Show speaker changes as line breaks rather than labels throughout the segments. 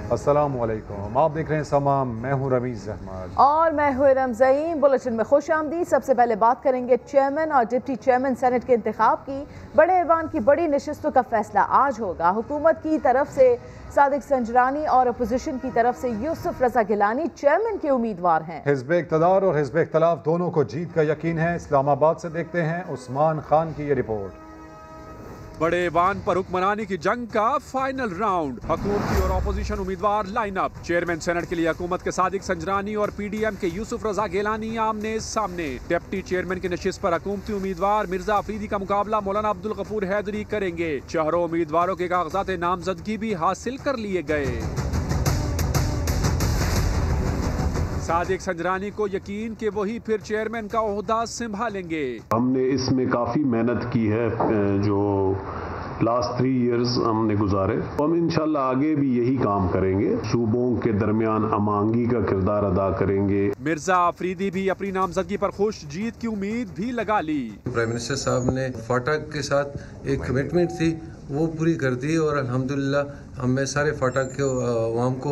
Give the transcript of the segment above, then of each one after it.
अस्सलामुअलैकुम, आप देख रहे हैं समा। मैं हूं रमीज़ अहमद
और मैं हूं रमज़ईन। बुलेटिन में खुश आमदीद। सबसे पहले बात करेंगे चेयरमैन और डिप्टी चेयरमैन सेनेट के इंतखाब की। बड़े ऐवान की बड़ी नशिस्तों का फैसला आज होगा। हुकूमत की तरफ से सादिक संजरानी और अपोजिशन की तरफ से यूसुफ रजा गिलानी चेयरमैन के उम्मीदवार हैं।
हिज़्ब इक़्तिदार और हिज़्ब इख्तिलाफ दोनों को जीत का यकीन है। इस्लामाबाद से देखते हैं उस्मान खान की ये रिपोर्ट।
बड़े ऐवान पर हुक्मरानी की जंग का फाइनल राउंड। हुकूमती और अपोजिशन उम्मीदवार लाइन अप। चेयरमैन सेनेट के लिए हुकूमत के सादिक संजरानी और पीडीएम के यूसुफ रजा गिलानी आमने सामने। डिप्टी चेयरमैन की नशिस्त पर हुकूमती उम्मीदवार मिर्जा अफरीदी का मुकाबला मौलाना अब्दुल गफूर हैदरी करेंगे। चारों उम्मीदवारों के कागजात नामजदगी भी हासिल कर लिए गए। सादिक संजरानी को यकीन कि वही फिर चेयरमैन का ओहदा संभालेंगे।
हमने इसमें काफ़ी मेहनत की है, जो लास्ट 3 इयर्स हमने गुजारे। हम इंशाल्लाह आगे भी यही काम करेंगे। सूबों के दरमियान अमांगी का किरदार अदा करेंगे।
मिर्जा अफरीदी भी अपनी नामजदगी पर खुश, जीत की उम्मीद भी लगा ली।
प्राइम मिनिस्टर साहब ने फाटक के साथ एक कमिटमेंट थी, वो पूरी कर दी और अल्हम्दुलिल्लाह मैं सारे फाटक के अवाम को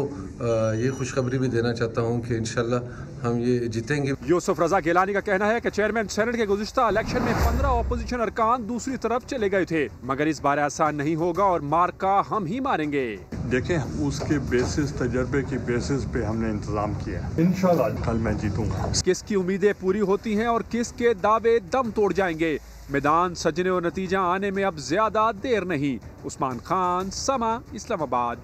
ये खुशखबरी भी देना चाहता हूँ कि इंशाल्लाह हम ये जीतेंगे।
यूसुफ रजा गिलानी का कहना है कि चेयरमैन सेनेट के गुज़िश्ता इलेक्शन में 15 अपोजिशन अरकान दूसरी तरफ चले गए थे, मगर इस बार आसान नहीं होगा और मार्का हम ही मारेंगे।
देखें, उसके बेसिस, तजर्बे की बेसिस पे हमने इंतजाम किया। इंशाल्लाह कल मैं जीतूंगा।
किसकी उम्मीदें पूरी होती हैं और किसके दावे दम तोड़ जाएंगे। मैदान सजने और नतीजा आने में अब ज्यादा देर नहीं। उस्मान खान, समा, इस्लामाबाद।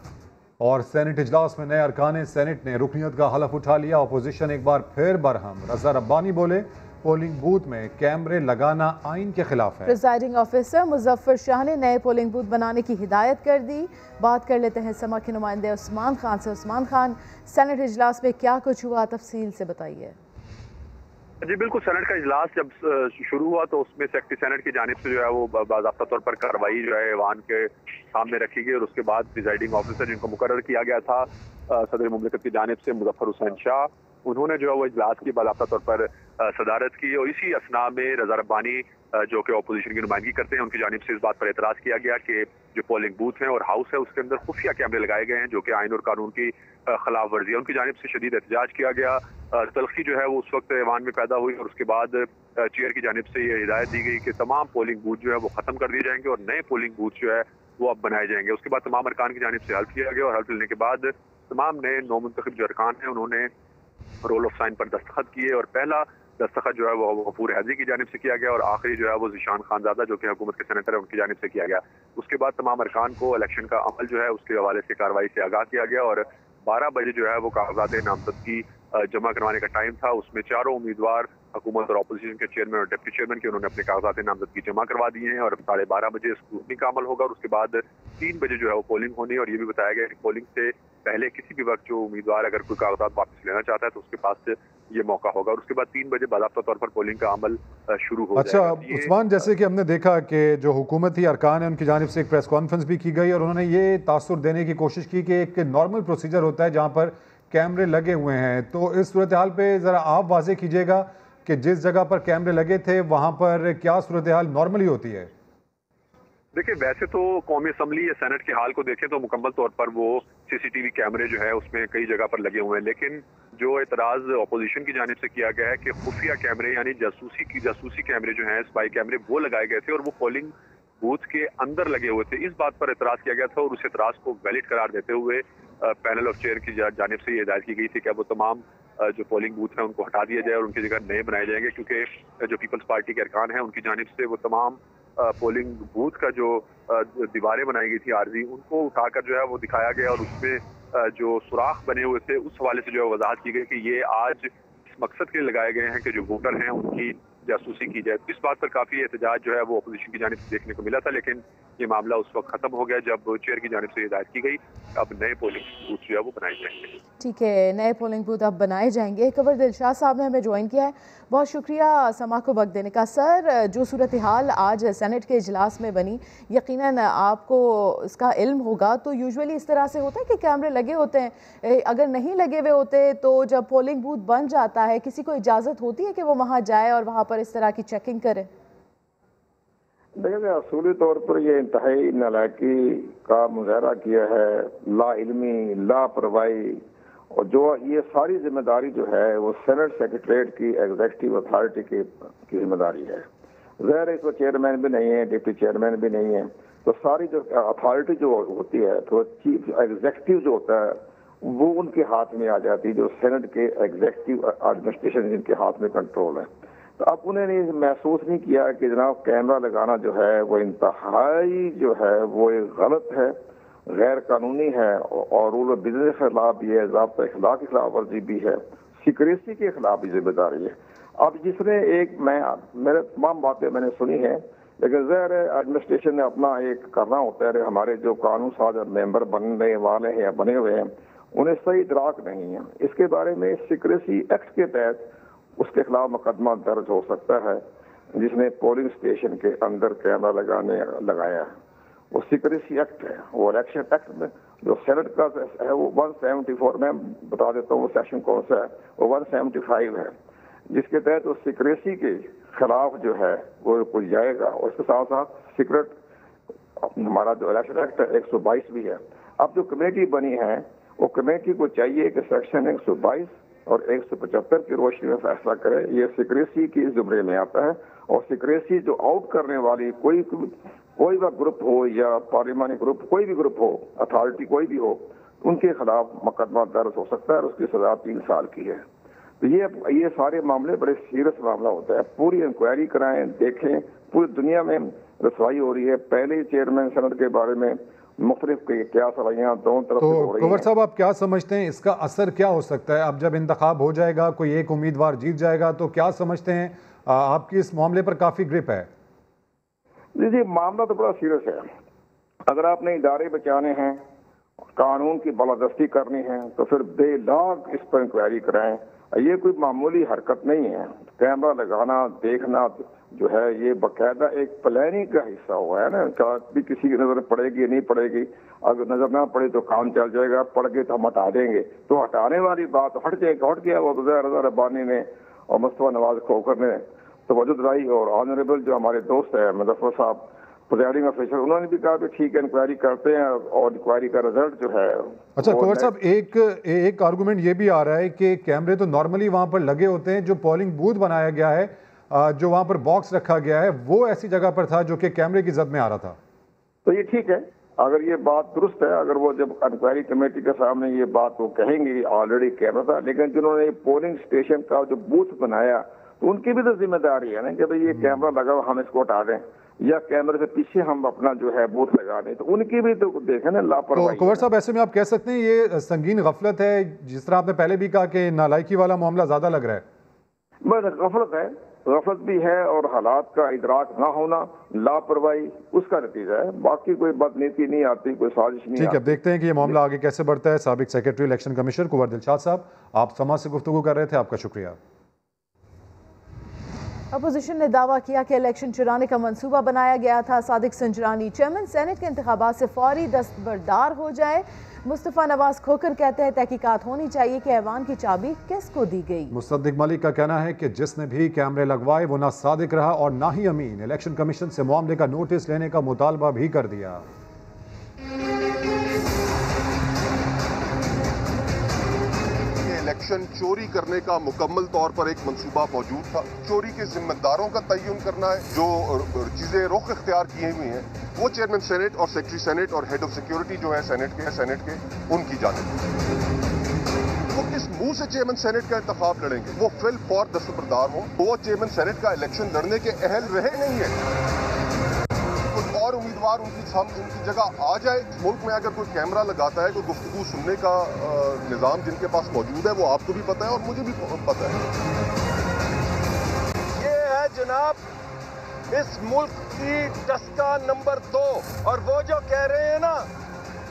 और सेनेट इजलास में नए अरकान सेनेट ने रुकनीत का हलफ उठा लिया। अपोजिशन एक बार फिर बरहम। रजा रब्बानी बोले पोलिंग बूथ में कैमरे लगाना आइन के खिलाफ है।
प्रिजाइडिंग ऑफिसर मुजफ्फर शाह ने नए पोलिंग बूथ बनाने की हिदायत कर दी। बात कर लेते हैं समा के नुमाइंदे उस्मान खान से। उस्मान खान, सेनेट इजलास में क्या कुछ हुआ, तफसील से बताइए।
जी बिल्कुल, सेनेट का इजलास जब शुरू हुआ तो उसमें सेक्रेटरी सेनेट की जानिब से जो है वो बाज़ाब्ता तौर पर कार्रवाई जो है ऐवान के सामने रखी गई और उसके बाद प्रिजाइडिंग ऑफिसर जिनको मुकर्रर किया गया था सदर मुमलिकत की जानिब से मुजफ्फर हुसैन शाह, उन्होंने जो है वो इजलास की बाज़ाब्ता तौर पर सदारत की और इसी असना में रजा रब्बानी जो कि अपोजिशन की नुमाइंदगी करते हैं उनकी जानिब से इस बात पर एतराज़ किया गया कि जो पोलिंग बूथ है और हाउस है उसके अंदर खुफिया कैमरे लगाए गए हैं जो कि आइन और कानून की खिलाफ वर्जी है। उनकी जानिब से शदीद एहतजाज किया गया। तलखी जो है वो उस वक्त ऐवान में पैदा हुई और उसके बाद चेयर की जानिब से ये हिदायत दी गई कि तमाम पोलिंग बूथ जो है वो ख़त्म कर दिए जाएंगे और नए पोलिंग बूथ जो है वो अब बनाए जाएंगे। उसके बाद तमाम अरकान की जानिब से हल्फ किया गया और हल्फ लेने के बाद तमाम नए नौमुंतखब जो अरकान हैं उन्होंने रोल ऑफ साइन पर दस्तखत किए और पहला दस्तखत जो है वो गफूर हैदरी की जानिब से किया गया और आखिरी जो है वो ज़ीशान खानज़ादा जो कि हुकूमत के सेनेटर है उनकी जानिब से किया गया। उसके बाद तमाम अरकान को इलेक्शन का अमल जो है उसके हवाले से कार्रवाई से आगाह किया गया और 12 बजे जो है वो कागजात नामजदगी जमा करवाने का टाइम था। उसमें चारों उम्मीदवार हुकूमत और अपोजिशन के चेयरमैन और डिप्टी चेयरमैन के उन्होंने अपने कागजात नामजदगी जमा करवा दिए हैं और 12:30 बजे स्क्रूटनी का अमल होगा और उसके बाद 3 बजे जो है वो पोलिंग होनी है और ये भी बताया गया कि पोलिंग से पहले किसी भी वक्त जो उम्मीदवार अगर कोई कागजात वापस लेना चाहता है तो उसके पास ये मौका होगा और उसके बाद 3 बजे बाज़ाब्ता तौर पर पोलिंग का अमल शुरू हो
अच्छा
जाएगा।
उस्मान, जैसे कि हमने देखा कि जो हुकूमती अरकान है उनकी जानिब से एक प्रेस कॉन्फ्रेंस भी की गई और उन्होंने ये तासुर देने की कोशिश की कि एक नॉर्मल प्रोसीजर होता है जहाँ पर कैमरे लगे हुए हैं, तो इस सूरत हाल पे ज़रा आप वाज़े कीजिएगा कि जिस जगह पर कैमरे लगे थे वहाँ पर क्या सूरत हाल नॉर्मली होती है।
देखिए, वैसे तो कौमी असम्बली या सेनेट के हाल को देखें तो मुकम्मल तौर पर वो सीसीटीवी कैमरे जो है उसमें कई जगह पर लगे हुए हैं, लेकिन जो एतराज़ अपोजिशन की जानिब से किया गया है कि खुफिया कैमरे यानी जासूसी कैमरे जो हैं, स्पाई कैमरे वो लगाए गए थे और वो पोलिंग बूथ के अंदर लगे हुए थे, इस बात पर एतराज़ किया गया था और उस एतराज़ को वैलिड करार देते हुए पैनल ऑफ चेयर की जानिब से ये हिदायत की गई थी कि वो तमाम जो पोलिंग बूथ हैं उनको हटा दिया जाए और उनकी जगह नए बनाए जाएंगे, क्योंकि जो पीपल्स पार्टी के अरकान हैं उनकी जानिब से वो तमाम पोलिंग बूथ का जो दीवारें बनाई गई थी आर्जी, उनको उठाकर जो है वो दिखाया गया और उसमें जो सुराख बने हुए थे उस हवाले से जो है वजाहत की गई कि ये आज इस मकसद के लिए लगाए गए हैं कि जो वोटर हैं उनकी जासूसी की जाए। इस बात पर काफ़ी एहतजाज जो है वो अपोजिशन की जानिब से देखने को मिला था, लेकिन ये मामला उस वक्त ख़त्म हो गया जब चेयर की जानिब से हिदायत की गई अब नए पोलिंग बूथ जो है वो बनाए जाएंगे।
ठीक है, नए पोलिंग बूथ अब बनाए जाएंगे। खबर दिलशाद साहब ने हमें ज्वाइन किया है, बहुत शुक्रिया समा को वक्त देने का। सर, जो सूरत हाल आज सेनेट के इजलास में बनी, यकीनन आपको इसका इल्म होगा, तो यूजुअली इस तरह से होता है कि कैमरे लगे होते हैं, अगर नहीं लगे हुए होते तो जब पोलिंग बूथ बन जाता है किसी को इजाज़त होती है कि वो वहाँ जाए और वहाँ पर इस तरह की चेकिंग करे?
देखिए, असूली तौर पर यह इंतहाई नालायकी का मुजाहरा किया है, लाइल्मी, लापरवाही, और जो ये सारी जिम्मेदारी जो है वो सेनेट सेक्रेटरीट की एग्जीक्यूटिव अथॉरिटी की जिम्मेदारी है। ज़ाहिर है इसमें चेयरमैन भी नहीं है, डिप्टी चेयरमैन भी नहीं है, तो सारी जो अथॉरिटी जो होती है तो चीफ एग्जीक्यूटिव जो होता है वो उनके हाथ में आ जाती है, जो सेनेट के एग्जीक्यूटिव एडमिनिस्ट्रेशन जिनके हाथ में कंट्रोल है। तो अब उन्होंने महसूस नहीं किया कि जनाब कैमरा लगाना जो है वो इंतहाई जो है वो एक गलत है, गैर कानूनी है, और रूल ऑफ बिजनेस के खिलाफ भी है, ज़ाब्ता इखलाक की खिलाफ वर्जी भी है, सिक्रेसी के खिलाफ भी जिम्मेदारी है। अब जिसने मेरे तमाम बातें मैंने सुनी है, लेकिन ज़ाहिर है एडमिनिस्ट्रेशन ने अपना एक करना होता है। हमारे जो कानून साज मेंबर बनने वाले हैं या बने हुए हैं उन्हें सही इदराक नहीं है इसके बारे में। सिक्रेसी एक्ट के तहत उसके खिलाफ मुकदमा दर्ज हो सकता है जिसने पोलिंग स्टेशन के अंदर कैमरा लगाया है। वो सिक्रेसी एक्ट है, वो इलेक्शन एक्ट में जो सेनेट का है वो 174, मैं बता देता हूँ वो सेक्शन कौन सा है, वो 175 है, जिसके तहत वो सिक्रेसी के खिलाफ जो है वो कोई जाएगा। और उसके साथ साथ सीक्रेट हमारा जो इलेक्शन एक्ट है 122 भी है। अब जो कमेटी बनी है वो कमेटी को चाहिए कि सेक्शन 122 और 175 की रोशनी में फैसला करे। ये सिक्रेसी की जुमरे में आता है, और सिक्रेसी जो आउट करने वाली कोई भी ग्रुप हो या पार्लिमानी ग्रुप, कोई भी ग्रुप हो, अथॉरिटी कोई भी हो, उनके खिलाफ मुकदमा दर्ज हो सकता है और उसकी सजा 3 साल की है। तो ये सारे मामले बड़े सीरियस मामला होता है। पूरी इंक्वायरी कराएं, देखें, पूरी दुनिया में रसवाई हो रही है। पहले चेयरमैन सेनेट के बारे में मुख्तलिफ क्या सवाइयाँ दोनों तरफ से हो रही हैं।
कंवर साहब, आप क्या समझते हैं इसका असर क्या हो सकता है? अब जब इंतखाब हो जाएगा, कोई एक उम्मीदवार जीत जाएगा, तो क्या समझते हैं आपकी इस मामले पर काफ़ी ग्रिप है?
जी, मामला तो बड़ा सीरियस है। अगर आपने इदारे बचाने हैं, कानून की बालादस्ती करनी है, तो फिर बेलाग इस पर इंक्वायरी कराएं। ये कोई मामूली हरकत नहीं है। कैमरा लगाना, देखना जो है ये बाकायदा एक प्लानिंग का हिस्सा हुआ है ना। कभी किसी की नजर पड़ेगी नहीं पड़ेगी, अगर नजर ना पड़े तो काम चल जाएगा, पड़ गए तो हम हटा देंगे। तो हटाने वाली बात हट गया वो तो ज़ाहिर रब्बानी ने और मुस्तफा नवाज खोखर ने तवज्जो दिलाई, और ऑनरेबल जो हमारे दोस्त है मुजफ्फर साहब प्रिजाइडिंग ऑफिसर, उन्होंने भी कहा कि ठीक है इंक्वायरी करते हैं, और इंक्वायरी का रिजल्ट जो है।
अच्छा कंवर साहब, एक आर्गूमेंट ये भी आ रहा है कि कैमरे तो नॉर्मली वहाँ पर लगे होते हैं, जो पोलिंग बूथ बनाया गया है, जो वहाँ पर बॉक्स रखा गया है, वो ऐसी जगह पर था जो कि कैमरे की जद में आ रहा था।
तो ये ठीक है, अगर ये बात दुरुस्त है, अगर वो जब इंक्वायरी कमेटी के सामने ये बात वो कहेंगे ऑलरेडी कैमरा था, लेकिन जिन्होंने पोलिंग स्टेशन का जो बूथ बनाया तो उनकी भी तो जिम्मेदारी है ना कि भाई ये कैमरा लगा हुआ, हम इसको हटा दें, या कैमरे से पीछे हम अपना जो है बूथ लगा दें। तो उनकी भी तो देखें ना लापरवाही।
तो कंवर साहब, ऐसे में आप कह सकते हैं ये संगीन गफलत है, जिस तरह आपने पहले भी कहा कि नालायकी वाला मामला ज्यादा लग रहा है।
बस गफलत है, गफलत भी है, और हालात का इदराक ना होना, लापरवाही, उसका नतीजा है। बाकी कोई बदनीति नहीं आती, कोई साजिश नहीं।
ठीक है, अब देखते हैं कि ये मामला आगे कैसे बढ़ता है। साबिक सेक्रेटरी इलेक्शन कमिश्नर कुंवर दिलशाद साहब, आप समाज से गुफ्तगू कर रहे थे, आपका शुक्रिया।
अपोजिशन ने दावा किया कि इलेक्शन चुराने का मंसूबा बनाया गया था। सादिक संजरानी चेयरमैन सेनेट के इंतखाबात से फौरी दस्तबरदार हो जाए। मुस्तफा नवाज खोकर कहते हैं तहकीकात होनी चाहिए कि ऐवान की चाबी किसको दी गई।
मुसद्दिक मलिक का कहना है कि जिसने भी कैमरे लगवाए वो ना सादिक रहा और ना ही अमीन। इलेक्शन कमीशन से मामले का नोटिस लेने का मुतालबा भी कर दिया।
इलेक्शन चोरी करने का मुकम्मल तौर पर एक मंसूबा मौजूद था। चोरी के जिम्मेदारों का तयन करना है। जो चीजें रुख इख्तियार की हुई हैं वो चेयरमैन सेनेट और सेक्रेटरी सेनेट और हेड ऑफ सिक्योरिटी जो है सेनेट के उनकी जानिब। वो किस मुंह से चेयरमैन सेनेट का इंतखाब लड़ेंगे? वो फिल फौर दस्तबरदार हो, वो चेयरमैन सेनेट का इलेक्शन लड़ने के अहल रहे नहीं है। और उम्मीदवार उनकी जगह आ जाए। मुल्क में अगर कोई कैमरा लगाता है, कोई गुफ्तगू सुनने का निज़ाम जिनके पास मौजूद है, वो आपको भी पता है और मुझे भी पता है।
ये है जनाब इस मुल्क की टस्का नंबर 2, और वो जो कह रहे हैं ना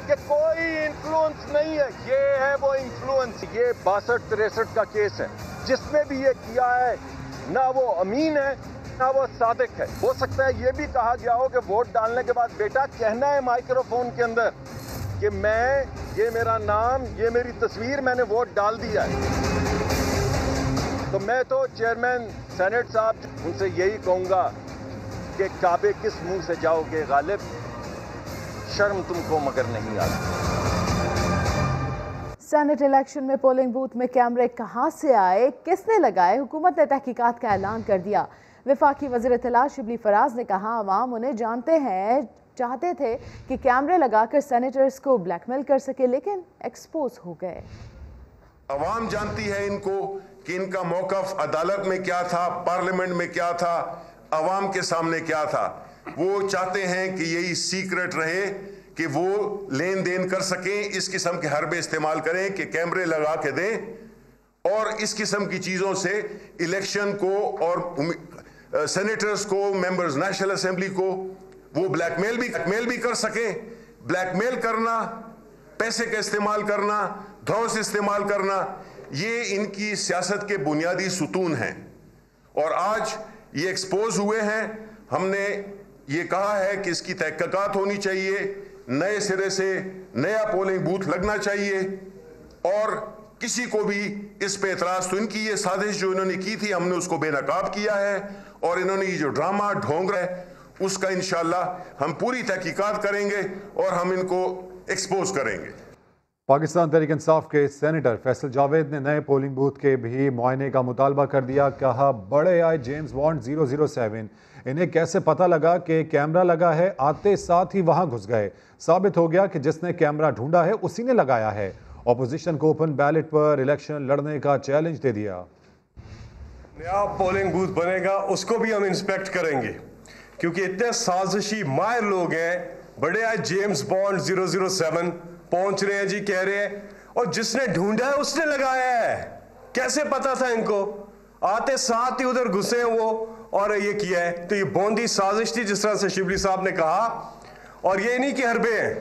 कि कोई इन्फ्लुएंस नहीं है, ये है वो इन्फ्लुएंस। ये 62-63 का केस है, जिसमें भी ये किया है ना वो अमीन है ना वो सादिक है। हो सकता है ये भी कहा गया हो कि वोट डालने के बाद बेटा कहना है माइक्रोफोन के अंदर कि ये मेरा नाम, ये मेरी तस्वीर, मैंने वोट डाल दिया है। तो मैं तो चेयरमैन सेनेट साहब उनसे यही कहूंगा कि काबे किस मुंह से जाओगे गालिब, शर्म तुमको मगर नहीं आती।
सेनेट इलेक्शन में पोलिंग बूथ में कैमरे कहां से आए, किसने लगाए? हुकूमत ने तहकीकात का ऐलान कर दिया। वफाकी वज़ीर इत्तला शिबली फराज ने कहा अवाम उन्हें चाहते थे कि कैमरे लगाकर सेनेटर्स को ब्लैकमेल कर सके, लेकिन एक्सपोज हो गए।
अवाम जानती है इनको कि इनका मौक़िफ़ अदालत में क्या था, पार्लियामेंट में क्या था, अवाम के सामने क्या था। वो चाहते हैं कि यही सीक्रेट रहे कि वो लेन देन कर सकें, इस किस्म के हरबे इस्तेमाल करें कि कैमरे लगा के दें और इस किस्म की चीज़ों से इलेक्शन को और सेनेटर्स को, मेंबर्स नेशनल असेंबली को वो ब्लैकमेल भी कर सकें। ब्लैकमेल करना, पैसे का इस्तेमाल करना, धौस इस्तेमाल करना, ये इनकी सियासत के बुनियादी सुतून हैं और आज ये एक्सपोज हुए हैं। हमने ये कहा है कि इसकी तहकीकात होनी चाहिए, नए सिरे से नया पोलिंग बूथ लगना चाहिए और किसी को भी इस पे एतराज, तो इनकी ये साजिश जो इन्होंने की थी हमने उसको बेनकाब किया है और इन्होंने ये जो ड्रामा ढोंग रहा है उसका इंशाल्लाह हम पूरी तहकीकात करेंगे और हम इनको एक्सपोज करेंगे।
पाकिस्तान तहरीक इंसाफ के सेनेटर फैसल जावेद ने नए पोलिंग बूथ के भी मुआयने का मुतालबा कर दिया। कहा बड़े आए जेम्स बॉन्ड 007, इन्हें कैसे पता लगा कि कैमरा लगा है? आते साथ ही वहां घुस गए। साबित हो गया कि जिसने कैमरा ढूंढा है उसी ने लगाया है। ऑपोजिशन को ओपन बैलेट पर इलेक्शन लड़ने का चैलेंज दे दिया।
नया पोलिंग बूथ बनेगा उसको भी हम इंस्पेक्ट करेंगे क्योंकि इतने साजिशी माहिर लोग हैं। बड़े आए जेम्स बॉन्ड 007 पहुंच रहे हैं जी, कह रहे हैं और जिसने ढूंढा है उसने लगाया है। कैसे पता था इनको? आते साथ ही उधर घुसे हैं वो और ये किया है। तो ये बौंदी साजिश थी जिस तरह से शिबली साहब ने कहा। और ये नहीं कि हरबे हैं,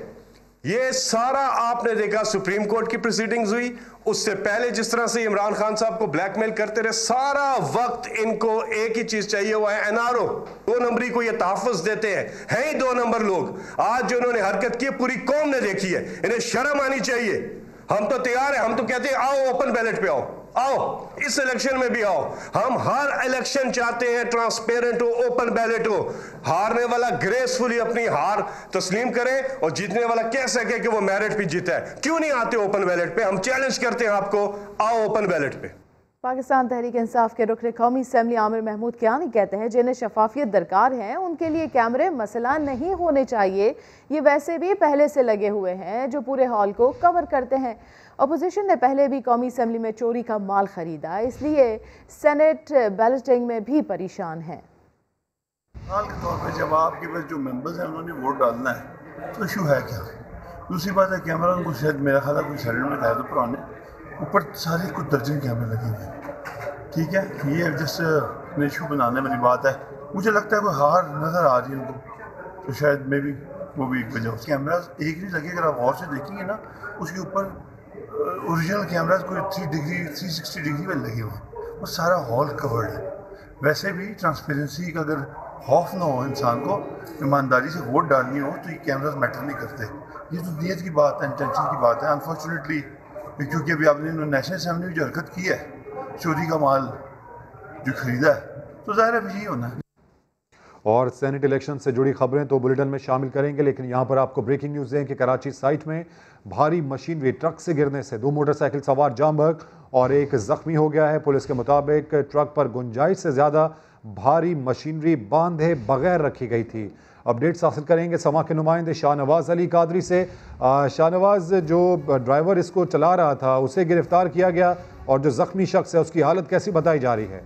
ये सारा आपने देखा सुप्रीम कोर्ट की प्रोसीडिंग्स हुई, उससे पहले जिस तरह से इमरान खान साहब को ब्लैकमेल करते रहे, सारा वक्त इनको एक ही चीज चाहिए, वो है एनआरओ। 2 नंबरी को ये तहफ़्फ़ुज़ देते हैं ही 2 नंबर लोग। आज जो इन्होंने हरकत की पूरी कौम ने देखी है, इन्हें शर्म आनी चाहिए। हम तो तैयार हैं, हम तो कहते हैं आओ ओपन बैलेट पे आओ, इस इलेक्शन में भी आओ। हम हर इलेक्शन चाहते हैं ट्रांसपेरेंट हो, ओपन बैलेट हो, हारने वाला ग्रेसफुली अपनी हार तस्लीम करे और जीतने वाला कह सके कि वो मेरिट पे जीता है। क्यों नहीं आते ओपन बैलेट पे? हम चैलेंज करते हैं आपको, आओ ओपन बैलेट पे।
पाकिस्तान तहरीक इंसाफ के रुकन कौमी असम्बली आमिर महमूद कियानी कहते हैं जिन्हें शफाफियत दरकार है उनके लिए कैमरे मसला नहीं होने चाहिए। ये वैसे भी पहले से लगे हुए हैं जो पूरे हॉल को कवर करते हैं। अपोजिशन ने पहले भी कौमी असम्बली में चोरी का माल खरीदा, इसलिए सेनेट बैलेटिंग में भी परेशान है।
हाल के तौर पर जब आपके पास जो मेंबर्स हैं उन्होंने वोट डालना है तो इशू है क्या? दूसरी बात है कैमरा उनको शायद मेरा ख्याल है कोई सेनेट में था तो पुराने ऊपर सारे कुछ दर्जन कैमरे लगे हुए हैं। ठीक है, ये जस्ट इशू बनाने वाली बात है। मुझे लगता है कोई हार नज़र आ रही है उनको, तो शायद मे भी वो भी एक वजह। कैमरा एक नहीं लगे, अगर आप गौर से देखेंगे ना उसके ऊपर ओरिजिनल कैमराज कोई 360 डिग्री में लगे हुए हैं, वो सारा हॉल कवर्ड है। वैसे भी ट्रांसपेरेंसी का अगर खौफ ना हो इंसान को, ईमानदारी से वोट डालनी हो तो ये कैमराज मैटर नहीं करते। ये तो नीयत की बात है, इंटेंशन की बात है। अनफॉर्चुनेटली क्योंकि अभी आपने नेशनल असेंबली में जो हरकत की है, चोरी का माल जो खरीदा है, तो ज़ाहिर है यही होना है।
और सेनेट इलेक्शन से जुड़ी खबरें तो बुलेटिन में शामिल करेंगे, लेकिन यहाँ पर आपको ब्रेकिंग न्यूज़ दें कि कराची साइट में भारी मशीनरी ट्रक से गिरने से 2 मोटरसाइकिल सवार जाम बहक और एक ज़ख्मी हो गया है। पुलिस के मुताबिक ट्रक पर गुंजाइश से ज़्यादा भारी मशीनरी बांधे बगैर रखी गई थी। अपडेट्स हासिल करेंगे समा के नुमाइंदे शाहनवाज अली कादरी से। शाहनवाज, जो ड्राइवर इसको चला रहा था उसे गिरफ्तार किया गया और जो ज़ख्मी शख्स है उसकी हालत कैसी बताई जा रही है?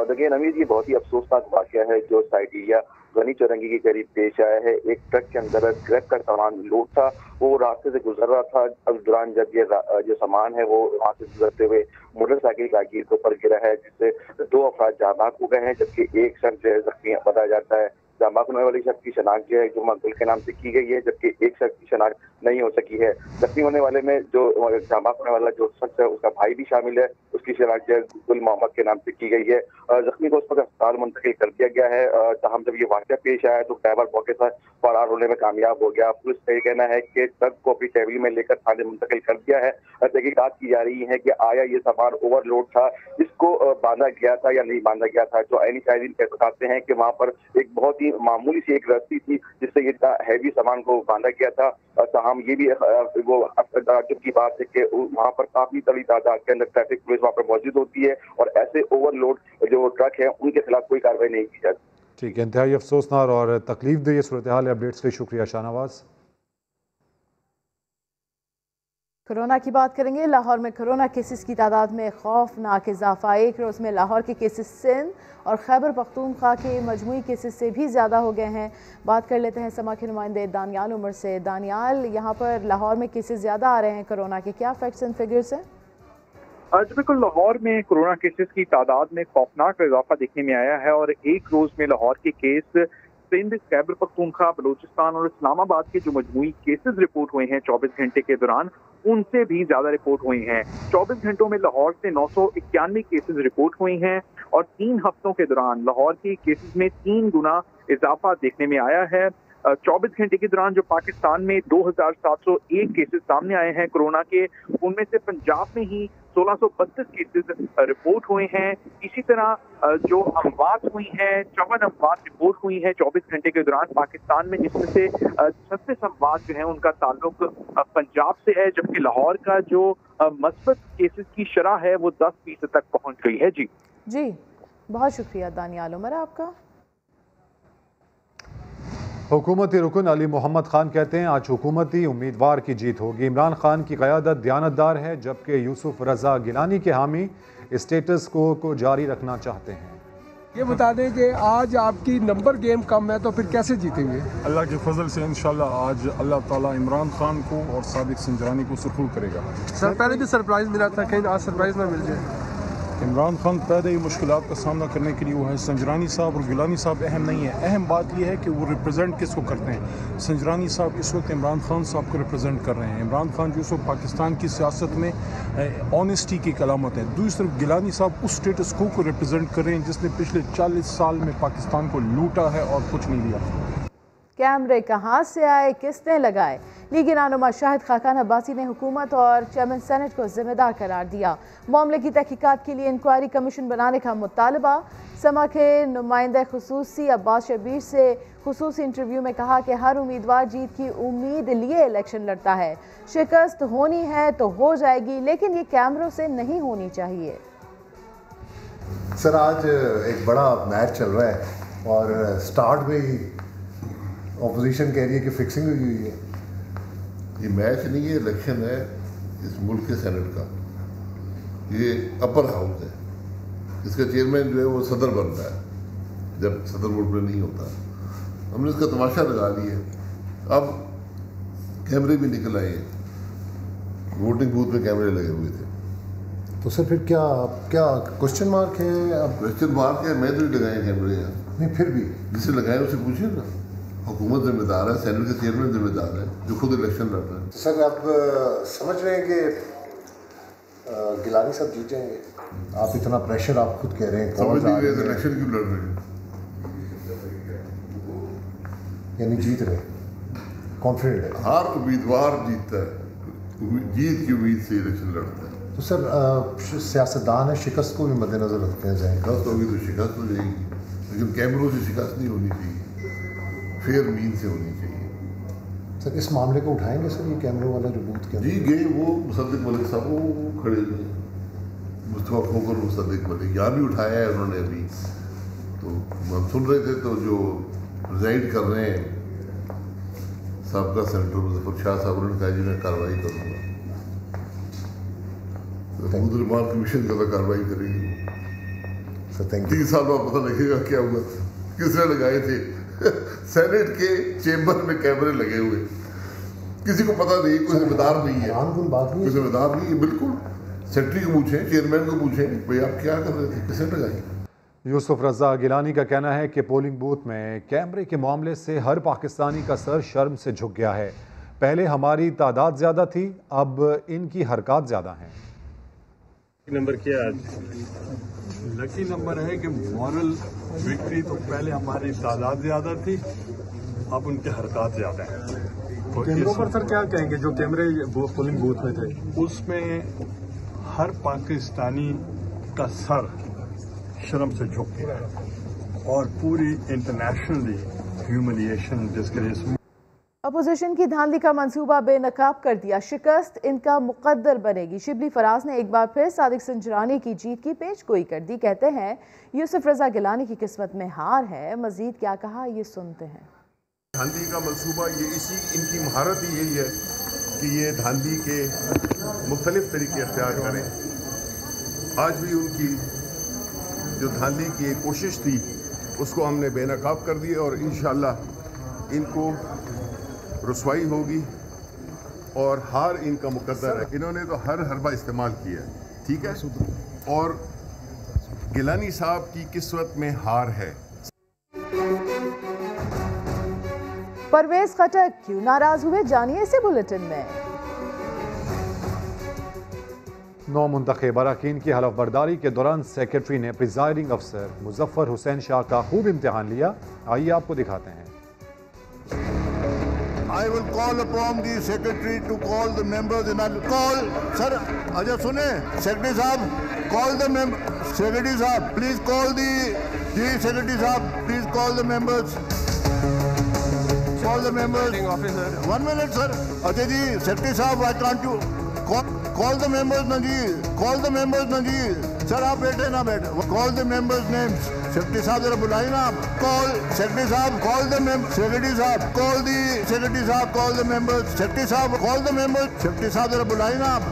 देखिए नवीद, ये बहुत ही अफसोसनाक वाक़या है जो साइट एरिया गनी चौरंगी के करीब पेश आया है। एक ट्रक के अंदर क्रैप का सामान लोड था, वो रास्ते से गुजर रहा था। अब दौरान जब ये जो सामान है वो वहाँ से गुजरते हुए मोटरसाइकिल के ऊपर गिरा है, जिससे 2 अफराद जाँ बहक हो गए हैं, जबकि एक शख्स जो है जख्मी बताया जाता है। जाँ होने वाली शख्स की शनाख्त जो है जुम्मा गुल के नाम से की गई है, जबकि एक शख्स की शनाख्त नहीं हो सकी है। जख्मी होने वाले में जो जाँ होने वाला जो शख्स है उसका भाई भी शामिल है, उसकी शनाख्त जो है गुल मोहम्मद के नाम से की गई है। जख्मी को उस वक्त अस्पताल मुंतकिल कर दिया गया है। तहम जब ये वाक़या पेश आया तो ड्राइवर मौके से फरार होने में कामयाब हो गया। पुलिस का ये कहना है कि ट्रक को अपनी ट्रैवली में लेकर थाने मुंतकिल कर दिया है। तहकीकात की जा रही है कि आया ये सामान ओवरलोड था, इसको बांधा गया था या नहीं बांधा गया था। जो आईनी शाहिदीन बताते हैं कि वहाँ पर एक बहुत ही मामूली सी एक रस्सी थी जिससे ये हैवी सामान को बांधा गया था। तमाम ये भी वो ताज्जुब की बात है कि वहाँ पर काफी बड़ी तादाद के अंदर ट्रैफिक पुलिस वहाँ पर मौजूद होती है और ऐसे ओवरलोड जो ट्रक है उनके खिलाफ कोई कार्रवाई नहीं की जाती।
ठीक है, इंतहाई अफसोसनाक और तकलीफ देह सूरत हाल अपडेट्स के लिए शुक्रिया शाहनवाज।
कोरोना की बात करेंगे। लाहौर में कोरोना केसेस की तादाद में खौफनाक इजाफा। एक रोज़ में लाहौर के केसेस सिंध और खैबर पख्तूनख्वा के मजमूई केसेस से भी ज़्यादा हो गए हैं। बात कर लेते हैं समा के नुमाइंदे दानियाल उमर से। दानियाल, यहाँ पर लाहौर में केसेस ज़्यादा आ रहे हैं कोरोना के, क्या फैक्ट्स एंड फिगर्स हैं?
आज बिल्कुल लाहौर में कोरोना केसेस की तादाद में खौफनाक इजाफा देखने में आया है और एक रोज़ में लाहौर के केस सिंध, खैबर पख्तूनख्वा, बलूचिस्तान और इस्लामाबाद के जो मजमूई केसेस रिपोर्ट हुए हैं 24 घंटे के दौरान उनसे भी ज्यादा रिपोर्ट हुई हैं। 24 घंटों में लाहौर से 991 केसेस रिपोर्ट हुई हैं और 3 हफ्तों के दौरान लाहौर के केसेस में 3 गुना इजाफा देखने में आया है। 24 घंटे के दौरान जो पाकिस्तान में 2701 केसेस सामने आए हैं कोरोना के, उनमें से पंजाब में ही 1632 केसेस रिपोर्ट हुए हैं। इसी तरह जो अमवात हुई हैं 54 अमवात रिपोर्ट हुई हैं 24 घंटे के दौरान पाकिस्तान में, जिसमें से 36 अमवात जो है उनका ताल्लुक पंजाब से है, जबकि लाहौर का जो मस्बत केसेस की शरह है वो 10% तक पहुंच गई है। जी
बहुत शुक्रिया दानियाल उमर आपका।
हुकूमती रुकन अली मोहम्मद खान कहते हैं आज हुकूमती उम्मीदवार की जीत होगी। इमरान खान की क़यादत दयानतदार है, जबकि यूसुफ रजा गिलानी के हामी स्टेटस को जारी रखना चाहते हैं।
ये बता दें कि आज आपकी नंबर गेम कम है तो फिर कैसे जीतेंगे?
अल्लाह के फजल से इंशाल्लाह आज अल्लाह ताला इमरान खान को और सादिक संजरानी को सुरखुल करेगा।
सर पहले भी सरप्राइज मिला था, कहीं आज सरप्राइज ना मिल जाए।
इमरान खान पैदा मुश्किलात का सामना करने के लिए वो है। संजरानी साहब और गिलानी साहब अहम नहीं है, अहम बात यह है कि वो रिप्रेजेंट किसको करते हैं। संजरानी साहब इस वक्त इमरान खान साहब को रिप्रेजेंट कर रहे हैं। इमरान खान जो इस वक्त पाकिस्तान की सियासत में ऑनेस्टी की कलामत है। दूसरी तरफ गिलानी साहब उस स्टेटस को रिप्रेजेंट कर रहे हैं जिसने पिछले 40 साल में पाकिस्तान को लूटा है और कुछ नहीं लिया।
कैमरे कहाँ से आए, किसने लगाए? लीगी रहनुमा शाहिद खाकान अब्बासी ने हुकूमत और चेयरमैन सेनेट को जिम्मेदार करार दिया। मामले की तहकीकात के लिए इंक्वायरी कमीशन बनाने का मुतालबा। समा के नुमाइंदे खुसूसी अब्बास शबीर से खुसूसी इंटरव्यू में कहा कि हर उम्मीदवार जीत की उम्मीद लिए इलेक्शन लड़ता है। शिकस्त होनी है तो हो जाएगी, लेकिन ये कैमरों से नहीं होनी चाहिए।
सर आज एक बड़ा मैच चल रहा है और स्टार्ट में ही ऑपोजिशन कह रही है कि फिक्सिंग हुई है।
ये मैच नहीं है, इलेक्शन है इस मुल्क के सेनेट का। ये अपर हाउस है, इसका चेयरमैन जो है वो सदर बनता है जब सदर वोट में नहीं होता। हमने इसका तमाशा लगा लिया। अब कैमरे भी निकल आए हैं, वोटिंग बूथ में कैमरे लगे हुए थे।
तो सर फिर क्या क्वेश्चन मार्क है? अब
क्वेश्चन मार्क है, मैं तो नहीं लगाए कैमरे यहाँ।
नहीं फिर भी
जिसे लगाए उसे पूछिए ना। हुकूमत जिम्मेदार है, सेनेट के चेयरमैन जिम्मेदार है जो खुद इलेक्शन लड़ रहे हैं।
सर आप समझ रहे हैं कि गिलानी साहब जीत जाएंगे? आप इतना प्रेशर आप खुद कह रहे हैं,
समझ नहीं रहे इलेक्शन क्यों लड़ रहे हैं?
यानी जीत रहे, कॉन्फिडेंट है।
हर उम्मीदवार जीतता है, जीत की उम्मीद से इलेक्शन लड़ता है।
तो सर सियासतदान है, शिकस्त को भी मद्देनजर रखते हैं जाए।
शिकस्त होगी तो शिकस्त हो जाएगी, लेकिन कैमरों से शिकस्त नहीं होनी चाहिए, फेयर मीन से होनी चाहिए।
सर इस मामले को उठाएंगे सर, ये कैमरों वाला जो बूथ के
जी गए वो मुसद्दिक मलिक साहब वो खड़े हुए, मुस्तफा खोकर मुसद्दिक मलिक यहाँ भी उठाया है उन्होंने अभी। तो हम सुन रहे थे तो जो प्रिजाइड कर रहे हैं सबका सेनेटर मुजफ्फर शाह साहब ने कहा जी मैं कार्रवाई करूँगा। मुद्रिमान कमीशन का कार्रवाई करेगी। 3 साल बाद पता लगेगा क्या हुआ, किसने लगाए थे। सेनेट के चेंबर में कैमरे लगे हुए, किसी को पता नहीं, कोई जिम्मेदार नहीं है, कोई जिम्मेदार नहीं है। बिल्कुल सेक्रेटरी को पूछें, चेयरमैन को पूछें भाई आप क्या कर रहे थे, किसने लगाई।
यूसुफ रजा गिलानी का कहना है कि पोलिंग बूथ में कैमरे के मामले से हर पाकिस्तानी का सर शर्म से झुक गया है। पहले हमारी तादाद ज़्यादा थी, अब इनकी हरकत ज़्यादा हैं।
नंबर क्या आज? लकी नंबर है कि मॉरल विक्ट्री तो पहले हमारी तादाद ज़्यादा थी, अब उनकी हरकत ज़्यादा है। तो कैमरों पर सर क्या कहेंगे जो कैमरे पोलिंग बूथ में थे? उसमें हर पाकिस्तानी का सर शर्म से झुक गया और पूरी इंटरनेशनली ह्यूमिलिएशन जिसके लिए
अपोजिशन की धांधली का मंसूबा बेनकाब कर दिया, शिकस्त इनका मुकद्दर बनेगी। शिबली फराज ने एक बार फिर सादिक संजरानी की जीत की पेशगोई कर दी। कहते हैं यूसुफ रजा गिलानी की किस्मत में हार है। मजीद क्या कहा ये सुनते हैं।
धांधली का मंसूबा ये इनकी महारत ही यही है कि ये धांधली के मुख्तलिफ तरीके अख्तियार करें। आज भी उनकी जो धांधली की एक कोशिश थी उसको हमने बेनकाब कर दिया और इंशाअल्लाह इनको रुसवाई होगी और हार इनका मुकद्दर है। इन्होंने तो हर हरबा इस्तेमाल किया है, ठीक है, और गिलानी साहब की किस्मत में हार है।
परवेज खटक क्यों नाराज हुए, जानिए इसे बुलेटिन में।
नौ मुंतखब अरकान की हलफ बर्दारी के दौरान सेक्रेटरी ने प्रिजाइडिंग अफसर मुजफ्फर हुसैन शाह का खूब इम्तिहान लिया। आइए आपको दिखाते हैं।
I will call upon the secretary to call the members and I'll call, sir, अच्छा सुने, secretary साहब, call the members, secretary साहब, please call the, ji secretary साहब, please call the members, call the members, 1 minute sir, अच्छा जी, secretary साहब, I can't you, call the members ना जी, call the members ना जी, sir आप बैठे ना बैठे, call the members names, secretary साहब जरा बुलाइए ना आप, कॉल सेक्रेटरी साहब, कॉल द मेंबर, सेक्रेटरी साहब कॉल दी, सेक्रेटरी साहब कॉल द मेंबर्स, सेक्रेटरी साहब कॉल द मेंबर्स, सेक्रेटरी साहब जरा बुलाइए ना आप।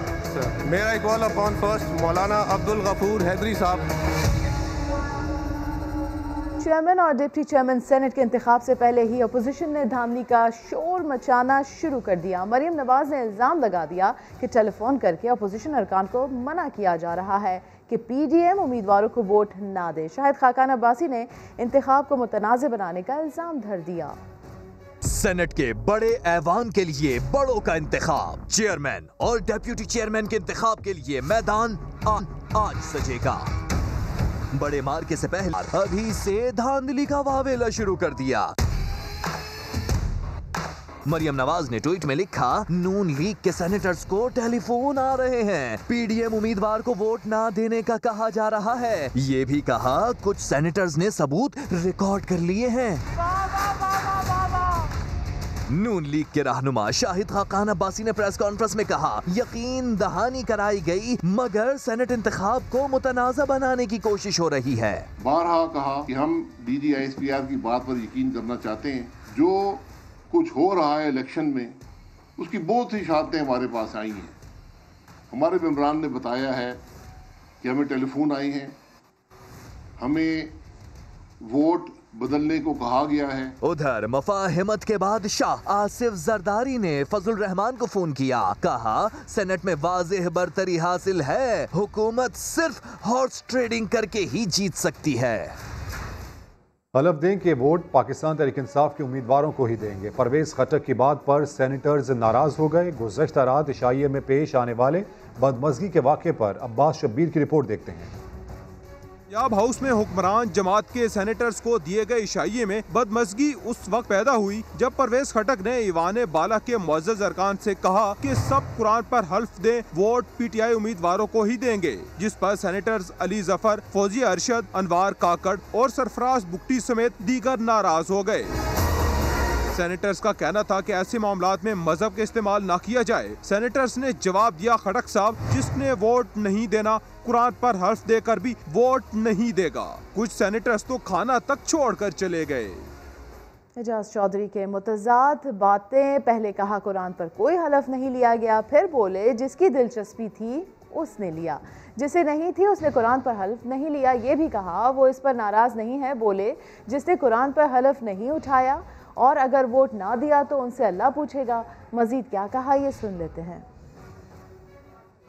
मेरा कॉल अपॉन फर्स्ट मौलाना अब्दुल गफूर हैदरी साहब।
चेयरमैन और डिप्टी चेयरमैन सेनेट के इंतखाब से पहले ही अपोजिशन ने धांधली का शोर मचाना शुरू कर दिया। मरियम नवाज ने इल्ज़ाम लगा दिया कि टेलीफोन करके अपोजिशन अरकान को मना किया जा रहा है कि पीडीएम उम्मीदवारों को वोट ना दे। शाहिद खाकान अब्बासी ने इंतखाब को मुतनाज़ बनाने का इल्ज़ाम धर दिया।
सेनेट के बड़े ऐवान के लिए बड़ों का इंतखाब, चेयरमैन और डेप्यूटी चेयरमैन के इंतखाब के लिए मैदान आज सजेगा। बड़े मार्के से पहले अभी से धांधली का वावेला शुरू कर दिया। मरियम नवाज ने ट्वीट में लिखा, नून लीग के सेनेटर्स को टेलीफोन आ रहे हैं, पीडीएम उम्मीदवार को वोट ना देने का कहा जा रहा है। ये भी कहा कुछ सेनेटर्स ने सबूत रिकॉर्ड कर लिए हैं। नून लीग के रहनुमा शाहिद खाकान अब्बासी ने प्रेस कॉन्फ्रेंस में कहा, यकीन दहानी कराई गई मगर सेनेट इंतखाब को मुतनाज़ा बनाने की कोशिश हो रही है।
बारहा कहा कि हम DGISPR की बात पर यकीन करना चाहते हैं। जो कुछ हो रहा है इलेक्शन में उसकी बहुत सी शहादतें हमारे पास आई हैं। हमारे मेंबरान ने बताया है कि हमें टेलीफोन आई हैं, हमें वोट बदलने को कहा गया है।
उधर मफाहिमत के बादशाह आसिफ जरदारी ने फजल रहमान को फोन किया, कहा सेनेट में वाज़ेह बरतरी हासिल है, हुकूमत सिर्फ हॉर्स ट्रेडिंग करके ही जीत सकती है।
हलफ दें कि वोट पाकिस्तान तहरीक इंसाफ के उम्मीदवारों को ही देंगे। परवेज खटक की बात पर सेनेटर्स नाराज हो गए। गुज़श्ता रात इशाइये में पेश आने वाले बदमज़गी के वाक़े पर अब्बास शब्बीर की रिपोर्ट देखते हैं।
पंजाब हाउस में हुक्मरान जमात के सेनेटर्स को दिए गए इशाइये में बदमज़गी उस वक्त पैदा हुई जब परवेज खटक ने ईवान बाला के मुअज़्ज़ज़ अरकान से कहा कि सब कुरान पर हल्फ दें, वोट पीटीआई उम्मीदवारों को ही देंगे, जिस पर सेनेटर्स अली जफर, फौजिया अरशद, अनवार काकड़ और सरफराज बुगटी समेत दीगर नाराज हो गए। सेनेटर्स का कहना था कि ऐसे मामलात में मजहब का इस्तेमाल ना किया जाए। सेनेटर्स ने जवाब दिया, खटक साहब जिसने वोट नहीं देना कुरान पर हल्फ देकर भी वोट नहीं देगा। कुछ सेनेटर्स तो खाना तक छोड़कर चले गए।
एजाज चौधरी के मुतज़ाद बातें, पहले कहा कुरान पर कोई हलफ नहीं लिया गया, फिर बोले जिसकी दिलचस्पी थी उसने लिया, जिसे नहीं थी उसने कुरान पर हल्फ नहीं लिया। ये भी कहा वो इस पर नाराज नहीं है, बोले जिसने कुरान पर हल्फ नहीं उठाया और अगर वोट ना दिया तो उनसे अल्लाह पूछेगा। मजीद क्या कहा ये सुन लेते हैं।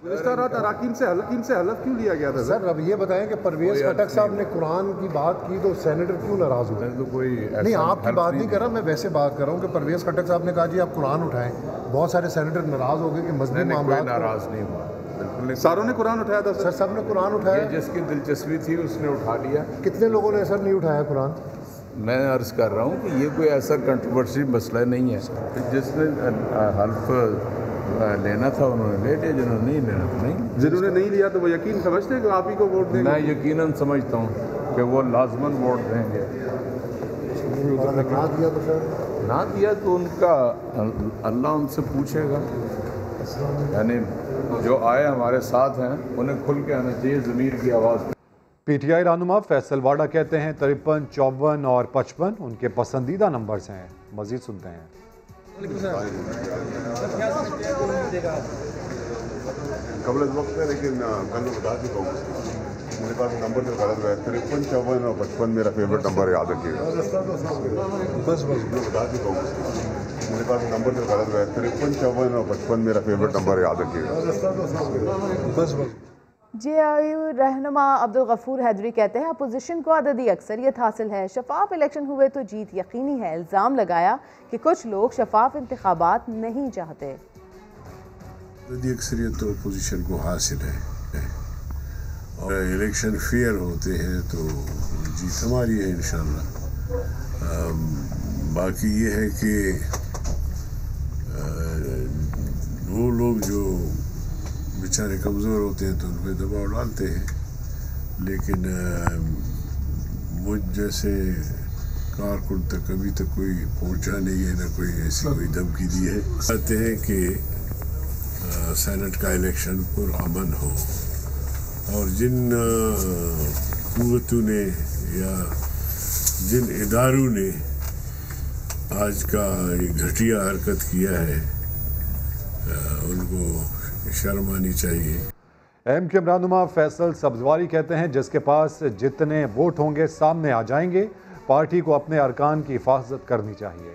रात अराकीन से हलफ क्यों लिया गया था
सर? अब ये बताएं कि परवेज खटक साहब ने कुरान की बात की तो सेनेटर क्यों नाराज हुए?
तो कोई
नहीं, आपकी बात नहीं कर रहा, मैं वैसे बात कर रहा हूँ कि परवेज खटक साहब ने कहा जी आप कुरान उठाएं, बहुत सारे सेनेटर नाराज हो गए कि मजहबी मामला।
नाराज नहीं हुआ, बिल्कुल सारों ने कुरान उठाया था
सर, सब ने कुरान उठाया,
जिसकी दिलचस्पी थी उसने उठा लिया।
कितने लोगों ने सर नहीं उठाया कुरान?
मैं अर्ज कर रहा हूँ कि ये कोई ऐसा कंट्रोवर्सी मसला नहीं है, जिसने हल्फ लेना था उन्होंने ले लिया, जिन्होंने नहीं लेना था नहीं।
जिन्होंने नहीं लिया तो वो यकीन समझते हैं कि आप ही को वोट देंगे?
मैं यकीनन समझता हूँ कि वो लाजमन वोट देंगे।
ना दिया तो सर?
ना दिया तो उनका अल्लाह उनसे पूछेगा, यानी जो आए हमारे साथ हैं उन्हें खुल के आना चाहिए ज़मीर की आवाज़।
पीटीआई रहनुमा फैसल वाडा कहते हैं 53, 54 और 55 उनके पसंदीदा नंबर्स हैं। मजीद सुनते हैं।
कबल वक्त है, लेकिन कल मैं बता चुका हूँ मेरे पास नंबर जो गलत है 53, 54 और 55 मेरा फेवरेट नंबर, याद रखिएगा। बस मैं बता चुका हूँ मेरे पास नंबर जो गलत है 53, 54 और 55 मेरा फेवरेट नंबर, याद रखिएगा। बस
जेआईयू रहनुमा अब्दुल गफूर हैदरी कहते हैं अपोजिशन को अददी अक्सरियत हासिल है, शफाफ इलेक्शन हुए तो जीत यकीनी है। इल्ज़ाम लगाया कि कुछ लोग शफाफ इंतखाबात नहीं चाहते।
अददी अक्सरियत तो अपोजिशन को हासिल है और इलेक्शन फेयर होते हैं तो जीत हमारी है इंशाल्लाह। बाकी ये है कि वो लोग जो बेचारे कमज़ोर होते हैं तो उन पर दबाव डालते हैं, लेकिन मुझ जैसे कारकुन तक अभी तक कोई पहुंचा नहीं है, ना कोई ऐसी कोई धमकी दी है। चाहते हैं कि सेनेट का इलेक्शन पुरअमन हो और जिन कुव्वतों ने या जिन इदारों ने आज का घटिया हरकत किया है उनको शर्म आनी चाहिए।
एमके रहनुमा फैसल सब्जवारी कहते हैं जिसके पास जितने वोट होंगे सामने आ जाएंगे, पार्टी को अपने अरकान की हिफाजत करनी चाहिए।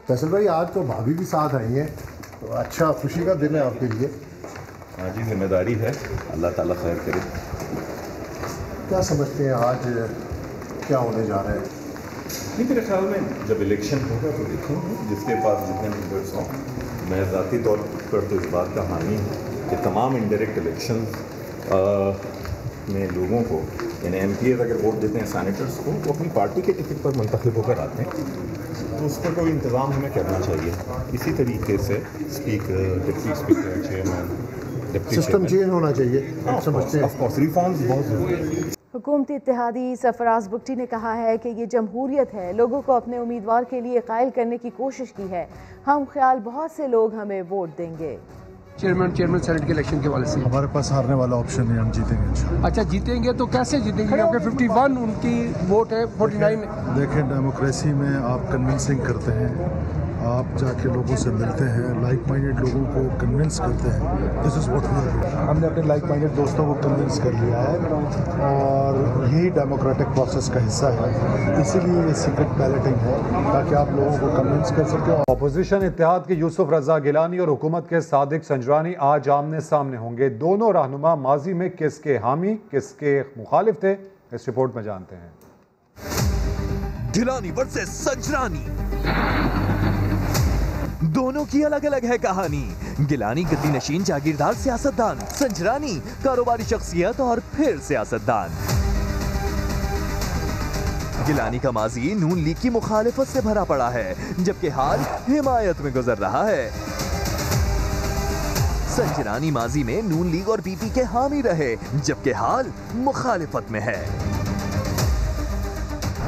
फैसल भाई आज तो भाभी भी साथ आई हैं, तो अच्छा खुशी का दिन है आपके लिए।
हाँ जी, जिम्मेदारी है, अल्लाह ताला खैर करे।
क्या समझते हैं आज क्या होने जा रहा है?
नहीं, मेरे ख्याल में जब इलेक्शन होगा तो देखेंगे जिसके पास जितने नंबर्स हों। मैं ज़ाती तौर पर तो इस बात का हामी हूँ कि तमाम इंडायरेक्ट इलेक्शन में लोगों को, यानी MPs अगर वोट देते हैं सेनेटर्स को, वो अपनी पार्टी के टिकट पर मुंतखब होकर आते हैं, तो उस पर कोई इंतज़ाम हमें करना चाहिए। इसी तरीके से speaker, deputy speaker, chairman,
system change होना चाहिए। आप समझते हैं?
ऑफ कोर्स रिफॉर्म्स बहुत ज़रूरी है।
हुकूमती इत्तेहादी सरफराज बुगटी ने कहा है कि ये जमहूरियत है, लोगों को अपने उम्मीदवार के लिए कायल करने की कोशिश की है। हम ख्याल बहुत से लोग हमें वोट देंगे।
चेयरमैन सेनेट के इलेक्शन के वाले से
हमारे पास हारने वाला ऑप्शन है, हम जीतेंगे।
अच्छा, जीतेंगे तो कैसे जीतेंगे? क्योंकि 51 उनकी वोट है, 49
देखें, डेमोक्रेसी में आप कन्विंसिंग करते हैं, आप जाके लोगों से मिलते हैं, लाइक माइंडेड लोगों को कन्विंस करते हैं। This is what we are. हमने अपने लाइक माइंडेड दोस्तों को कन्विंस कर लिया है और यही डेमोक्रेटिक प्रोसेस का हिस्सा है, इसीलिए ये सीक्रेट बैलेटिंग है ताकि आप लोगों को कन्विंस कर सकें।
अपोजिशन इत्तेहाद के यूसुफ रजा गिलानी और हुकूमत के सादिक संजरानी आज आमने सामने होंगे। दोनों रहनुमा माजी में किसके हामी किसके मुखालिफ थे, इस रिपोर्ट में जानते हैं।
गिलानी वर्सेस संजरानी, दोनों की अलग अलग है कहानी। गिलानी गद्दी नशीन जागीरदार सियासतदान, संजरानी कारोबारी शख्सियत और फिर सियासतदान। गिलानी का माजी नून लीग की मुखालिफत से भरा पड़ा है, जबकि हाल हिमायत में गुजर रहा है। संजरानी माजी में नून लीग और पीपी के हामी रहे, जबकि हाल मुखालिफत में है।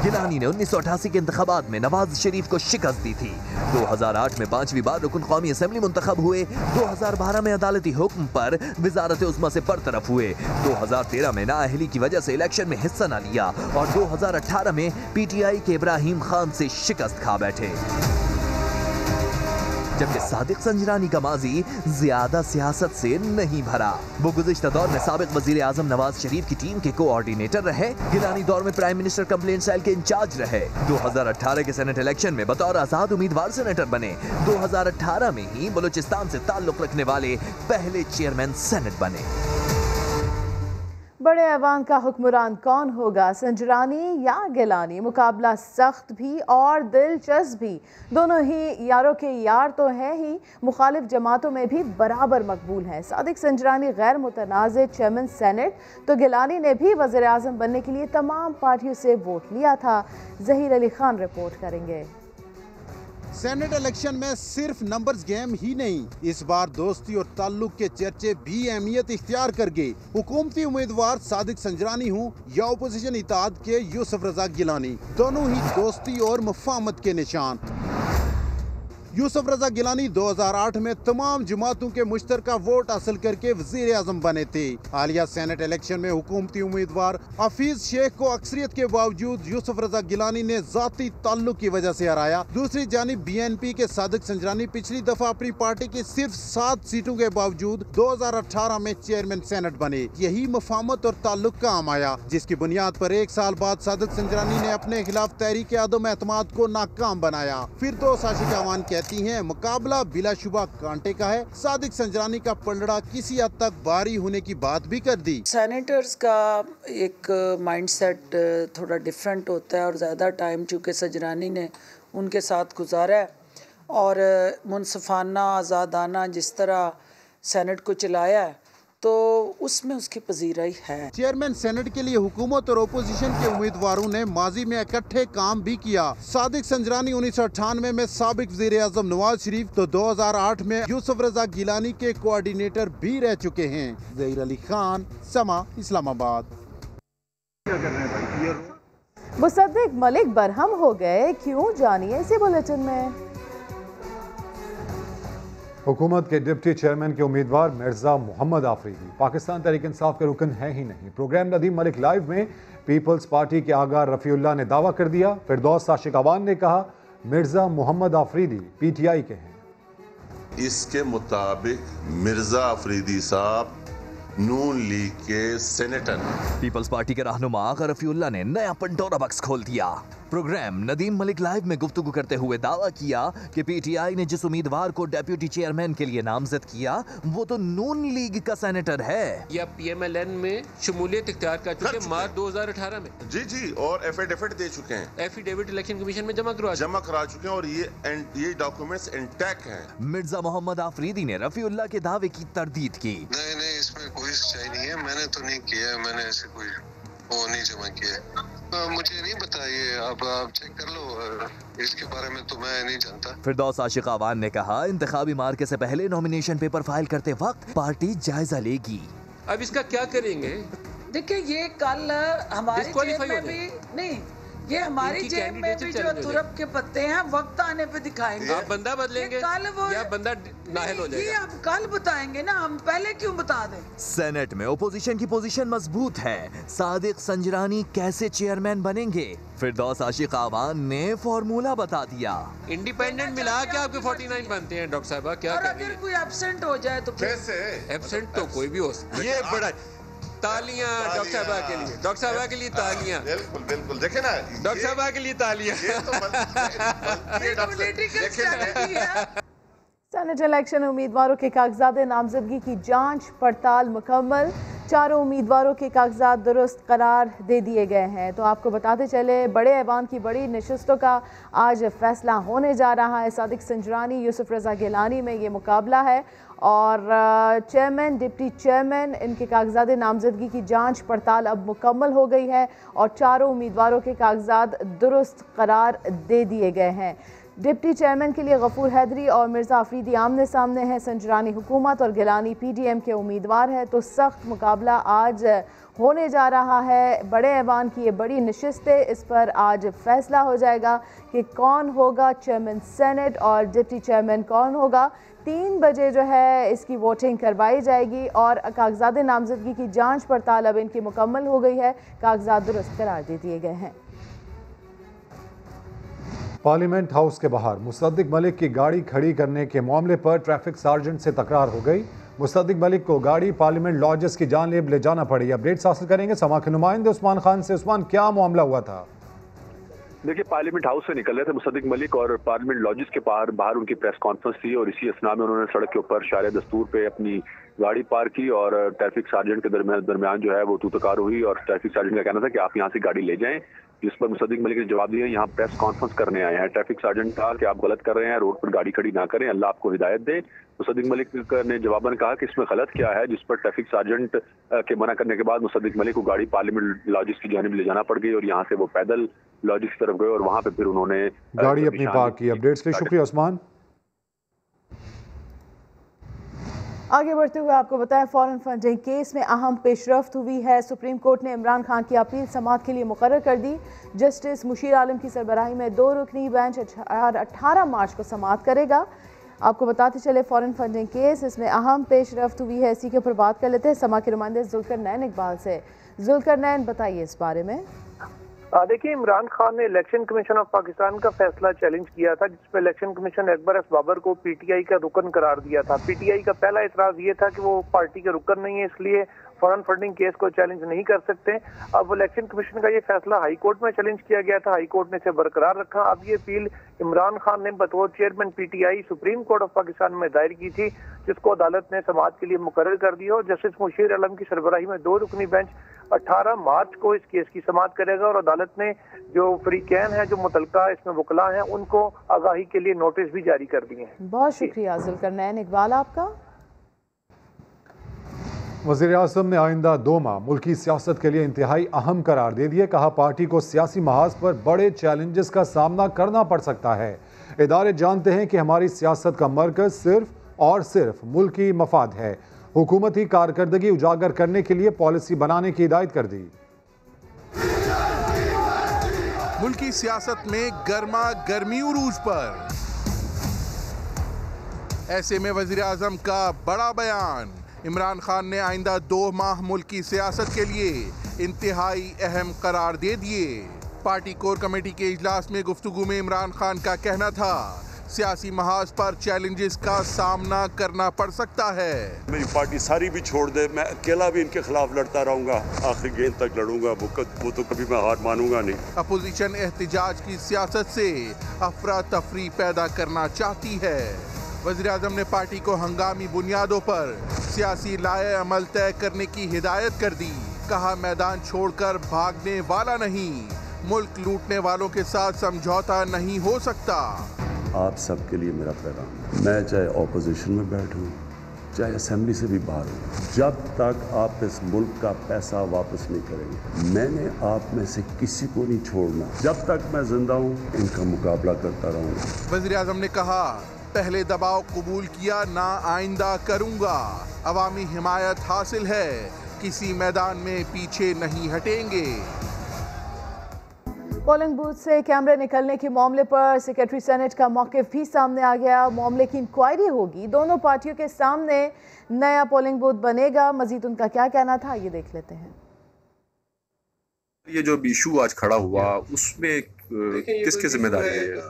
गिलानी ने 1988 के इंतखाबात में नवाज शरीफ को शिकस्त दी थी। 2008 में 5वीं बार रुकन कौमी असेंबली मुंतखब हुए। 2012 में अदालती हुक्म पर वजारत उज़्मा से बरतरफ हुए। 2013 में नाअहली की वजह से इलेक्शन में हिस्सा न लिया और 2018 में PTI के इब्राहिम खान से शिकस्त खा बैठे। जबकि सादिक संजरानी का माजी ज्यादा सियासत से नहीं भरा। वो गुज़िश्ता दौर में साबिक वजीर आजम नवाज शरीफ की टीम के कोऑर्डिनेटर रहे, गिलानी दौर में प्राइम मिनिस्टर कंप्लेंट सेल के इंचार्ज रहे। 2018 के सेनेट इलेक्शन में बतौर आजाद उम्मीदवार सेनेटर बने। 2018 में ही बलूचिस्तान से ताल्लुक रखने वाले पहले चेयरमैन सेनेट बने।
बड़े ऐवान का हुक्मरान कौन होगा, संजरानी या गिलानी? मुकाबला सख्त भी और दिलचस्प भी, दोनों ही यारों के यार तो हैं ही, मुखालिफ जमातों में भी बराबर मकबूल हैं। सादिक संजरानी गैर मुतनाज़ चेयरमैन सेनेट, तो गिलानी ने भी वज़ीर आज़म बनने के लिए तमाम पार्टियों से वोट लिया था। ज़हीर अली खान रिपोर्ट करेंगे।
सेनेट इलेक्शन में सिर्फ नंबर्स गेम ही नहीं, इस बार दोस्ती और ताल्लुक के चर्चे भी अहमियत इख्तियार कर गए। हुकूमती उम्मीदवार सादिक संजरानी हूँ या अपोजिशन इत्तेहाद के यूसुफ रजा गिलानी, दोनों ही दोस्ती और मुफाहमत के निशान। यूसुफ रजा गिलानी 2008 में तमाम जमातों के मुश्तरका वोट हासिल करके वजीर आजम बने थे। हालिया सेनेट इलेक्शन में हुकूमती उम्मीदवार हफीज शेख को अक्सरियत के बावजूद यूसुफ रजा गिलानी ने जाती ताल्लुक की वजह से हराया। दूसरी जानिब BNP के सादिक संजरानी पिछली दफा अपनी पार्टी की सिर्फ 7 सीटों के बावजूद 2018 में चेयरमैन सेनेट बने। यही मुफाहमत और ताल्लुक काम आया, जिसकी बुनियाद पर 1 साल बाद सादिक संजरानी ने अपने खिलाफ तहरीक आदम एतमाद को नाकाम बनाया। फिर दो आशिक अवान कहती हैं मुकाबला बिलाशुबा कांटे का है। सादिक संजरानी का पलड़ा किसी हद तक भारी होने की बात भी कर दी।
सेनेटर्स का एक माइंडसेट थोड़ा डिफरेंट होता है और ज़्यादा टाइम चूँकि संजरानी ने उनके साथ गुजारा है और मुनसफाना आज़ादाना जिस तरह सेनेट को चलाया है तो उसमें उसकी पजीराई है।
चेयरमैन सेनेट के लिए हुकूमत और ओपोजिशन के उम्मीदवारों ने माजी में इकट्ठे काम भी किया। सादिक संजरानी 1998 में साबिक वज़ीर आज़म नवाज शरीफ तो 2008 में यूसुफ रजा गिलानी के कोऑर्डिनेटर भी रह चुके हैं। ज़हीर अली खान, समा, इस्लामाबाद।
मुसद्दिक मलिक बरहम हो गए, क्यों? जानिए इसी बुलेटिन में।
हुकूमत के डिप्टी चेयरमैन के उम्मीदवार मिर्जा मोहम्मद आफरीदी पाकिस्तान तहरीक इंसाफ के रुकन है ही नहीं। प्रोग्राम नदीम मलिक लाइव में पीपल्स पार्टी के आगा रफ़ीउल्लाह ने दावा कर दिया। फिरदौस आशिक अवान ने कहा मिर्जा मोहम्मद आफरीदी PTI के हैं।
इसके मुताबिक मिर्जा आफरीदी साहब नून लीग के सेनेटर।
पीपल्स पार्टी के रहनुमा रफ़ीउल्लाह ने नया पंडोरा बक्स खोल दिया। प्रोग्राम नदीम मलिक लाइव में गुफ्तगू करते हुए दावा किया कि PTI ने जिस उम्मीदवार को डेप्यूटी चेयरमैन के लिए नामजद किया वो तो नून लीग का सेनेटर है।
या PMLN में शमूलियत इख्तियार कर चुके हैं मार्च 2018 में।
जी और एफिडेविट दे चुके हैं।
एफिडेविट इलेक्शन कमीशन में जमा करा
चुके हैं और ये डॉक्यूमेंट्स इंटैक्ट हैं।
मिर्जा मोहम्मद आफरीदी ने रफ़ीउल्लाह के दावे की तरदीद की।
नहीं इसमें कोई सच्चाई नहीं है, मैंने तो नहीं किया, मैंने ऐसे कोई वो नहीं जमा किया। मुझे नहीं बताइए, आप चेक कर लो, इसके बारे में तो मैं नहीं जानता।
फिरदौस आशिक अवान ने कहा इंतखाबी मार्के से पहले नॉमिनेशन पेपर फाइल करते वक्त पार्टी जायजा लेगी।
अब इसका क्या करेंगे?
देखिए ये कल हमारे जेब में भी नहीं, ये हमारी जेब में भी जो तुरप के पत्ते हैं वक्त आने पे दिखाएंगे।
आप बंदा बदलेंगे
कल वो
या बंदा नाहल हो जाएगा?
ये आप कल बताएंगे ना, हम पहले क्यों बता दें?
सेनेट में ओपोजिशन की पोजीशन मजबूत है। सादिक संजरानी कैसे चेयरमैन बनेंगे? फिरदौस आशिक अवान ने फॉर्मूला बता दिया।
इंडिपेंडेंट मिला के आपके 49 बनते हैं डॉक्टर साहबा, क्या
और अगर कोई एब्सेंट हो जाए तो
कैसे?
एब्सेंट तो कोई भी हो सकता है। ये बड़ा तालियां डॉक्टर साहबा के लिए, डॉक्टर साहबा के लिए तालियां।
बिल्कुल देखे ना,
डॉक्टर साहबा के लिए तालियां।
सेनेट इलेक्शन उम्मीदवारों के कागजात नामजदगी की जांच पड़ताल मुकम्मल। चारों उम्मीदवारों के कागजात दुरुस्त करार दे दिए गए हैं। तो आपको बताते चले बड़े ऐवान की बड़ी नशस्तों का आज फैसला होने जा रहा है। सादिक संजरानी यूसुफ रजा गिलानी में ये मुकाबला है और चेयरमैन डिप्टी चेयरमैन इनके कागजात नामजदगी की जांच पड़ताल अब मुकम्मल हो गई है और चारों उम्मीदवारों के कागजात दुरुस्त करार दे दिए गए हैं। डिप्टी चेयरमैन के लिए गफूर हैदरी और मिर्ज़ा आफरीदी आमने सामने हैं। संजरानी हुकूमत और गिलानी PDM के उम्मीदवार है। तो सख्त मुकाबला आज होने जा रहा है। बड़े ऐवान की ये बड़ी नशिस्तें, इस पर आज फैसला हो जाएगा कि कौन होगा चेयरमैन सेनेट और डिप्टी चेयरमैन कौन होगा। 3 बजे जो है इसकी वोटिंग करवाई जाएगी और कागजात नामजदगी की जांच पड़ताल अब इनकी मुकम्मल हो गई है। कागजात दुरुस्त करार दे दिए गए हैं।
पार्लियामेंट हाउस के बाहर मुसद्दिक मलिक की गाड़ी खड़ी करने के मामले पर ट्रैफिक सार्जेंट से तकरार हो गई। मुसद्दिक मलिक को गाड़ी पार्लियामेंट लॉजेस की जानिब ले जाना पड़ी। अपडेट्स हासिल करेंगे समा के नुमाइंदे उस्मान खान से। उस्मान, क्या मामला हुआ था?
देखिए, पार्लियामेंट हाउस से निकल रहे थे मुसद्दिक मलिक और पार्लियामेंट लॉजेस के बाहर उनकी प्रेस कॉन्फ्रेंस थी और इसी असना में उन्होंने सड़क के ऊपर शारे दस्तूर पे अपनी गाड़ी पार्क की और ट्रैफिक सार्जेंट के दरमियान जो है वो तूतकार हुई और ट्रैफिक सार्जेंट का कहना था कि आप यहाँ से गाड़ी ले जाएं, जिस पर मुसद्दिक मलिक ने जवाब दिया, यहाँ प्रेस कॉन्फ्रेंस करने आए हैं। ट्रैफिक सार्जेंट कहा कि आप गलत कर रहे हैं, रोड पर गाड़ी खड़ी ना करें, अल्लाह आपको हिदायत दे। मुसद्दिक मलिक ने जवाबन कहा कि इसमें गलत क्या है, जिस पर ट्रैफिक सार्जेंट के मना करने के बाद मुसद्दिक मलिक को गाड़ी पार्लियामेंट लॉजेस की जानिब ले जाना पड़ गई और यहाँ से वो पैदल लॉजिस की तरफ गए और वहां पे फिर उन्होंने
गाड़ी अपनी पार्क की। अपडेट्स के लिए शुक्रिया उस्मान।
आगे बढ़ते हुए आपको बताएं, फॉरेन फंडिंग केस में अहम पेशरफ्त हुई है। सुप्रीम कोर्ट ने इमरान खान की अपील समाअत के लिए मुकर्रर कर दी। जस्टिस मुशीर आलम की सरबराही में 2 रुकनी बेंच 18 मार्च को समाअत करेगा। आपको बताते चले फॉरेन फंडिंग केस, इसमें अहम पेशरफ्त हुई है। इसी के ऊपर बात कर लेते हैं समा के नुमाइंदे जुल्करनैन इकबाल से। जुल्करनैन, बताइए इस बारे में।
देखिए, इमरान खान ने इलेक्शन कमीशन ऑफ पाकिस्तान का फैसला चैलेंज किया था, जिसमें election commission Akbar S Babar को पीटीआई का रुकन करार दिया था। पीटीआई का पहला एतराज ये था कि वो पार्टी के रुकन नहीं है, इसलिए फॉरेन फंडिंग केस को चैलेंज नहीं कर सकते। अब इलेक्शन कमीशन का ये फैसला हाई कोर्ट में चैलेंज किया गया था, हाई कोर्ट ने इसे बरकरार रखा। अब ये अपील इमरान खान ने बतौर chairman PTI supreme court of Pakistan में दायर की थी, जिसको अदालत ने समाअत के लिए मुकर्रर कर दिया और जस्टिस मुशीर आलम की सरबराही में 2 रुकनी बेंच 18 मार्च को इस केस की समाअत करेगा और अदालत ने जो फरीकैन है, जो मुतलका इसमें वकला हैं, उनको आगाही के लिए नोटिस भी जारी कर दिए हैं।
बहुत शुक्रिया जुल्करनैन इकबाल आपका।
वज़ीर आज़म ने आइंदा 2 माह मुल्की सियासत के लिए इंतहाई अहम करार दे दिए। कहा, पार्टी को सियासी महाज पर बड़े चैलेंजेस का सामना करना पड़ सकता है। इदारे जानते हैं कि हमारी सियासत का मरकज सिर्फ और सिर्फ मुल्की मफाद है। हुकूमती कारकर्दगी उजागर करने के लिए पॉलिसी बनाने की हिदायत कर दी।
मुल्की सियासत में गर्मा गर्मी उरूज पर, ऐसे में वज़ीर आज़म का बड़ा बयान। इमरान खान ने आइंदा 2 माह मुल्की सियासत के लिए इंतहाई अहम करार दे दिए। पार्टी कोर कमेटी के इजलास में गुफ्तगू में इमरान खान का कहना था, सियासी महाज पर चैलेंजेस का सामना करना पड़ सकता है।
मेरी पार्टी सारी भी छोड़ दे, मैं अकेला भी इनके खिलाफ लड़ता रहूंगा, आखिरी गेंद तक लड़ूंगा, वो तो कभी मैं हार मानूंगा नहीं।
अपोजिशन एहतिजाज की सियासत से अफरा तफरी पैदा करना चाहती है। वज़ीर आज़म ने पार्टी को हंगामी बुनियादों पर सियासी लाए अमल तय करने की हिदायत कर दी। कहा, मैदान छोड़कर भागने वाला नहीं, मुल्क लूटने वालों के साथ समझौता नहीं हो सकता।
आप सबके लिए मेरा पैगाम, मैं चाहे ऑपोजिशन में बैठूं, चाहे असेंबली से भी बाहर हूँ, जब तक आप इस मुल्क का पैसा वापस नहीं करेंगे, मैंने आप में से किसी को नहीं छोड़ना। जब तक मैं जिंदा हूँ, इनका मुकाबला करता रहूँगा।
वज़ीर आज़म ने कहा, पहले दबाव कबूल किया, ना आइंदा करूँगा। अवामी हिमायत हासिल है, किसी मैदान में पीछे नहीं हटेंगे।
पोलिंग बूथ से कैमरे निकलने के मामले पर सेक्रेटरी सेनेट का मौक़िफ़ भी सामने आ गया। मामले की इंक्वायरी होगी, दोनों पार्टियों के सामने नया पोलिंग बूथ बनेगा। मजीद उनका क्या कहना था, ये देख लेते हैं।
ये जो इशू आज खड़ा हुआ, उसमें किसकी जिम्मेदारी है?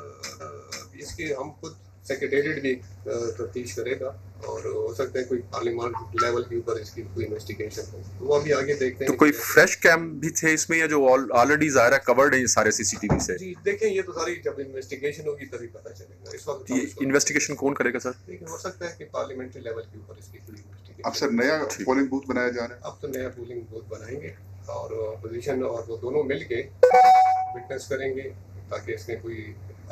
इसकी हम खुद सेक्रेटेरिएट भी तफ्तीश करेगा और हो सकता है कोई पार्लियामेंट लेवल के ऊपर इसकी कोई इन्वेस्टिगेशन हो, वो अभी आगे देखते हैं।
तो कोई फ्रेश कैम भी थे इसमें या जो ऑलरेडी ज़ाहिर है कवर्ड है सारे सीसीटीवी से?
जी देखें, ये तो सारी जब इन्वेस्टिगेशन होगी तभी पता चलेगा। इस वक्त
ये इन्वेस्टिगेशन कौन करेगा सर?
हो सकता है कि पार्लियामेंट्री लेवल के ऊपर इसकी कोई इन्वेस्टिगेशन।
अब सर नया पोलिंग बूथ बनाया जा रहा है?
अब तो नया पोलिंग बूथ बनाएंगे और अपोजिशन और वो दोनों मिल के विटनेस करेंगे ताकि इसमें कोई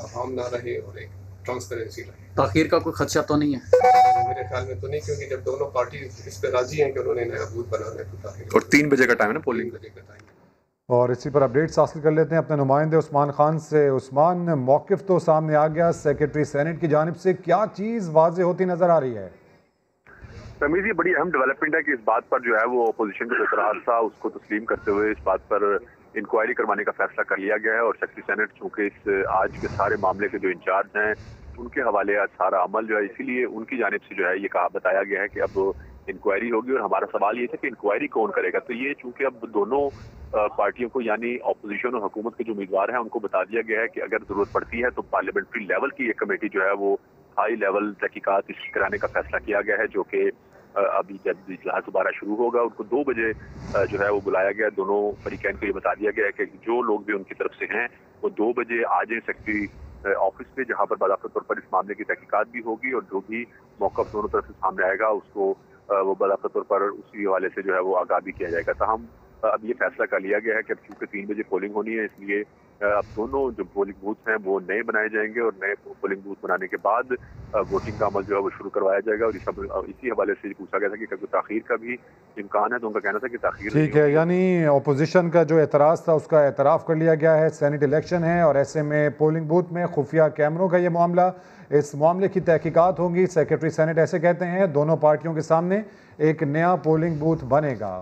अभाव ना रहे और एक ट्रांसपेरेंसी रहे।
ताखीर का कोई खदशा तो नहीं है?
मेरे ख्याल में तो नहीं, क्योंकि जब दोनों पार्टी इस पे राजी हैं कि उन्होंने नया बूथ बनाना है तो ताखीर।
और 3 बजे का टाइम है ना पोलिंग?
3 बजे का टाइम।
और इसी पर अपडेट्स हासिल कर लेते हैं अपने नुमाइंदे उस्मान खान से। उस्मान, मौक़िफ़ तो सामने आ गया, सेक्रेटरी सेनेट की जानिब से क्या चीज़ वाज़ेह होती नज़र आ रही है?
रमीज़, ये बड़ी अहम डेवलपमेंट है कि इस बात पर जो है वो अपोजिशन का एतराज़ था, उसको तस्लीम करते हुए इस बात पर इंक्वायरी करवाने का फैसला कर लिया गया है और सेक्रेटरी सेनेट चूँकि इस आज के सारे मामले के जो इंचार्ज हैं उनके हवाले आज सारा अमल जो है, इसीलिए उनकी जानिब से जो है ये कहा बताया गया है कि अब इंक्वायरी होगी। और हमारा सवाल ये था कि इंक्वायरी कौन करेगा, तो ये चूँकि अब दोनों पार्टियों को यानी अपोजिशन और हुकूमत के जो उम्मीदवार हैं उनको बता दिया गया है कि अगर जरूरत पड़ती है तो पार्लियामेंट्री लेवल की एक कमेटी जो है वो हाई लेवल तहकीकात इसकी कराने का फैसला किया गया है, जो कि अभी जब इजलास दोबारा शुरू होगा उनको 2 बजे जो है वो बुलाया गया। दोनों फरीकैन को ये बता दिया गया है कि जो लोग भी उनकी तरफ से हैं वो 2 बजे आ जाएं सेक्रेटरी ऑफिस पे, जहाँ पर बाकायदा तौर पर इस मामले की तहकीकात भी होगी और जो भी मौक़िफ़ दोनों तरफ से सामने आएगा उसको वो बाकायदा तौर पर उसी हवाले से जो है वो आगाह भी किया जाएगा। ताहम अब ये फैसला कर लिया गया है कि अब चूंकि 3 बजे पोलिंग होनी है, इसलिए अब दोनों जो पोलिंग बूथ हैं वो नए बनाए जाएंगे और नए पोलिंग बूथ बनाने के बाद वोटिंग का अमल जो है वो शुरू करवाया जाएगा। और इसी हवाले से पूछा गया था कि कोई ताख़ीर का भी इम्कान है, तो उनका कहना था कि ताख़ीर
ठीक है, यानी अपोजिशन का जो एतराज़ था उसका एतराफ़ कर लिया गया है। सेनेट इलेक्शन है और ऐसे में पोलिंग बूथ में खुफिया कैमरों का ये मामला, इस मामले की तहकीकात होगी। सेक्रेटरी सेनेट ऐसे कहते हैं दोनों पार्टियों के सामने एक नया पोलिंग बूथ बनेगा।